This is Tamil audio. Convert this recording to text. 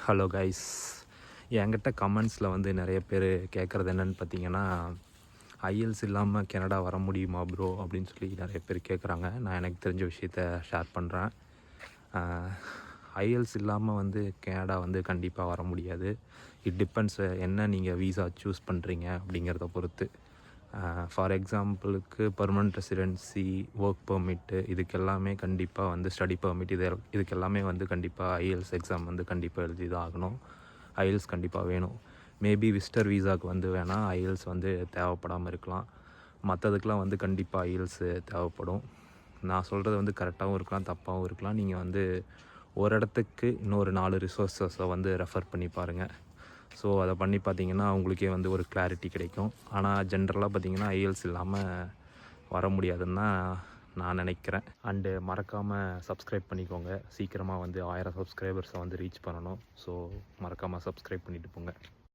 ஹலோ கைஸ், என்கிட்ட கமெண்ட்ஸில் வந்து நிறைய பேர் கேட்குறது என்னென்னு பார்த்தீங்கன்னா, ஐஎல்ஸ் இல்லாமல் கனடா வர முடியுமா ப்ரோ அப்படின்னு சொல்லி நிறைய பேர் கேட்குறாங்க. நான் எனக்கு தெரிஞ்ச விஷயத்த ஷேர் பண்ணுறேன். ஐஎல்ஸ் இல்லாமல் வந்து கனடா வந்து கண்டிப்பாக வர முடியாது. இட் டிபெண்ட்ஸ் என்ன நீங்கள் வீசா சூஸ் பண்ணுறீங்க அப்படிங்கிறத பொறுத்து. ஃபார் எக்ஸாம்பிளுக்கு பர்மனெண்ட் ரெசிடென்சி, ஒர்க் பெர்மிட்டு, இதுக்கெல்லாமே கண்டிப்பாக வந்து ஸ்டடி பெர்மிட், இதுக்கெல்லாமே வந்து கண்டிப்பாக ஐஎல்ஸ் எக்ஸாம் வந்து கண்டிப்பாக எழுதி தான் ஆகணும். ஐஎல்ஸ் கண்டிப்பாக வேணும். மேபி விசிட்டர் வீசாவுக்கு வந்து வேணால் ஐஎல்ஸ் வந்து தேவைப்படாமல் இருக்கலாம். மற்றதுக்கெலாம் வந்து கண்டிப்பாக ஐஎல்ஸு தேவைப்படும். நான் சொல்கிறது வந்து கரெக்டாகவும் இருக்கலாம், தப்பாகவும் இருக்கலாம். நீங்கள் வந்து ஒரு இடத்துக்கு இன்னொரு 4 ரிசோர்ஸஸை வந்து ரெஃபர் பண்ணி பாருங்கள். ஸோ அதை பண்ணி பார்த்தீங்கன்னா உங்களுக்கே வந்து ஒரு கிளாரிட்டி கிடைக்கும். ஆனால் ஜென்ரலாக பார்த்தீங்கன்னா ஐஎல்ஸ் இல்லாமல் வர முடியாதுன்னு தான் நான் நினைக்கிறேன். அண்டு மறக்காமல் சப்ஸ்கிரைப் பண்ணிக்கோங்க. சீக்கிரமாக வந்து 1000 சப்ஸ்கிரைபர்ஸை வந்து ரீச் பண்ணணும். ஸோ மறக்காமல் சப்ஸ்கிரைப் பண்ணிவிட்டு போங்க.